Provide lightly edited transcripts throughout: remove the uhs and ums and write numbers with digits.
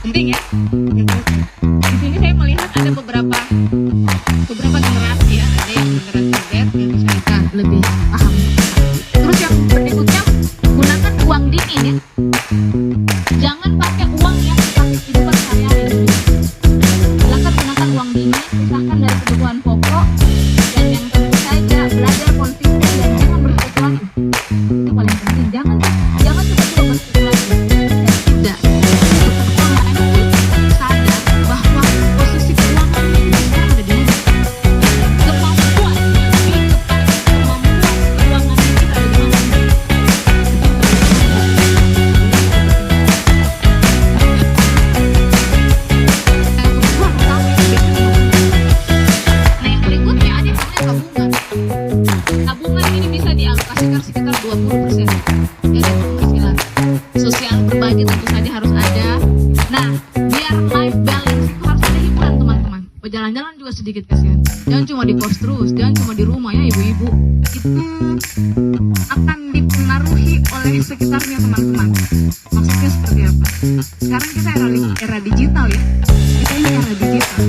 Penting ya. Di sini saya melihat ada beberapa generasi ya, ada yang generasi Z yang mereka lebih paham. Terus yang berikutnya, gunakan uang dingin ya. Jangan pakai uang yang dipakai kehidupan sehari-hari. Silakan gunakan uang dingin, pisahkan dari kebutuhan pokok, dan yang tentu saja belajar konsisten dan jangan berspekulasi. Itu paling penting. Jangan coba-coba berspekulasi. Tidak. Tabungan ini bisa dialokasikan sekitar 20% ya dari penghasilan. Sosial berbagi tentu saja harus ada. Nah, biar life balance itu harus ada hiburan teman-teman. Berjalan-jalan juga sedikit kasihan. Jangan cuma di kos terus, jangan cuma di rumah ya ibu-ibu. Itu akan dipengaruhi oleh sekitarnya teman-teman. Maksudnya seperti apa? Sekarang kita era digital ya. Kita ini era digital.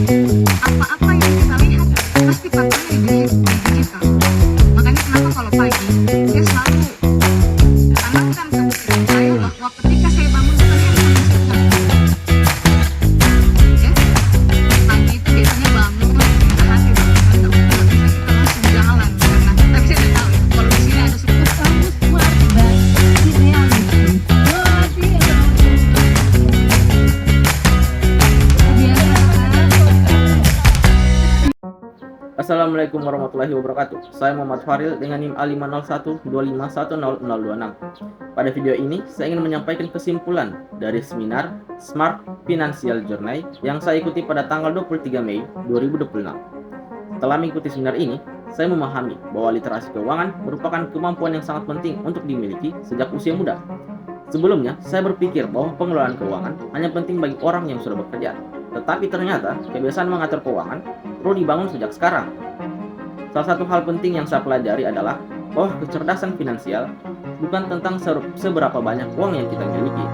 Apa-apa yang kita lihat pasti pakai di digital. Makanya kenapa kalau pagi saya selalu tanamkan ke pikiran saya bahwa ketika saya bangun saya harus membersihkan. Ya, pagi itu biasanya bangun hati tapi kita langsung jalan karena tapi saya tidak tahu ya kalau di sini ada sebuah kamus warga ideal Assalamualaikum warahmatullahi wabarakatuh. Saya Muhammad Faril dengan NIM A501251026. Pada video ini, saya ingin menyampaikan kesimpulan dari seminar Smart Financial Journey yang saya ikuti pada tanggal 23 Mei 2026. Setelah mengikuti seminar ini, saya memahami bahwa literasi keuangan merupakan kemampuan yang sangat penting untuk dimiliki sejak usia muda. Sebelumnya, saya berpikir bahwa pengelolaan keuangan hanya penting bagi orang yang sudah bekerja. Tetapi ternyata, kebiasaan mengatur keuangan perlu dibangun sejak sekarang. Salah satu hal penting yang saya pelajari adalah bahwa kecerdasan finansial bukan tentang seberapa banyak uang yang kita miliki,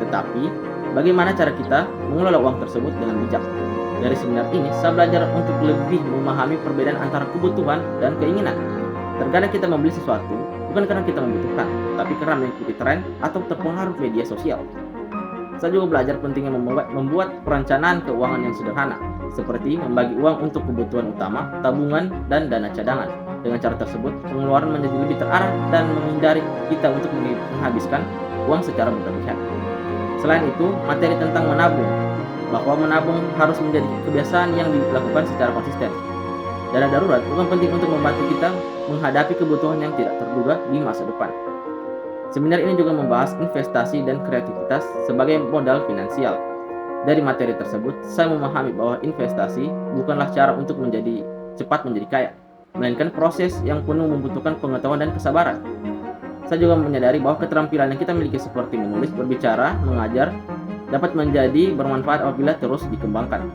tetapi bagaimana cara kita mengelola uang tersebut dengan bijak. Dari seminar ini, saya belajar untuk lebih memahami perbedaan antara kebutuhan dan keinginan. Terkadang kita membeli sesuatu bukan karena kita membutuhkan, tapi karena mengikuti tren atau terpengaruh media sosial. Saya juga belajar pentingnya membuat perencanaan keuangan yang sederhana, seperti membagi uang untuk kebutuhan utama, tabungan, dan dana cadangan. Dengan cara tersebut, pengeluaran menjadi lebih terarah dan menghindari kita untuk menghabiskan uang secara berlebihan. Selain itu, materi tentang menabung, bahwa menabung harus menjadi kebiasaan yang dilakukan secara konsisten. Dana darurat bukan penting untuk membantu kita menghadapi kebutuhan yang tidak terduga di masa depan. Seminar ini juga membahas investasi dan kreativitas sebagai modal finansial. Dari materi tersebut, saya memahami bahwa investasi bukanlah cara untuk cepat menjadi kaya, melainkan proses yang penuh membutuhkan pengetahuan dan kesabaran. Saya juga menyadari bahwa keterampilan yang kita miliki seperti menulis, berbicara, mengajar, dapat menjadi bermanfaat apabila terus dikembangkan.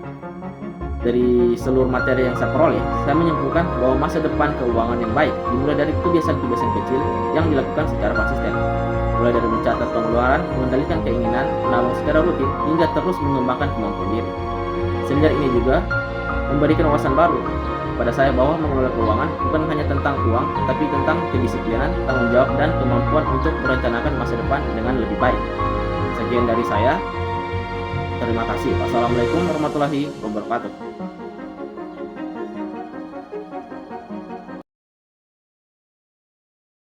Dari seluruh materi yang saya peroleh, saya menyimpulkan bahwa masa depan keuangan yang baik dimulai dari kebiasaan-kebiasaan kecil yang dilakukan secara konsisten. Mulai dari mencatat pengeluaran, mengendalikan keinginan, menabung secara rutin, hingga terus mengembangkan kemampuan diri. Seminar ini juga memberikan wawasan baru pada saya bahwa mengelola keuangan bukan hanya tentang uang, tetapi tentang kedisiplinan, tanggung jawab, dan kemampuan untuk merencanakan masa depan dengan lebih baik. Sekian dari saya. Terima kasih. Wassalamualaikum warahmatullahi wabarakatuh.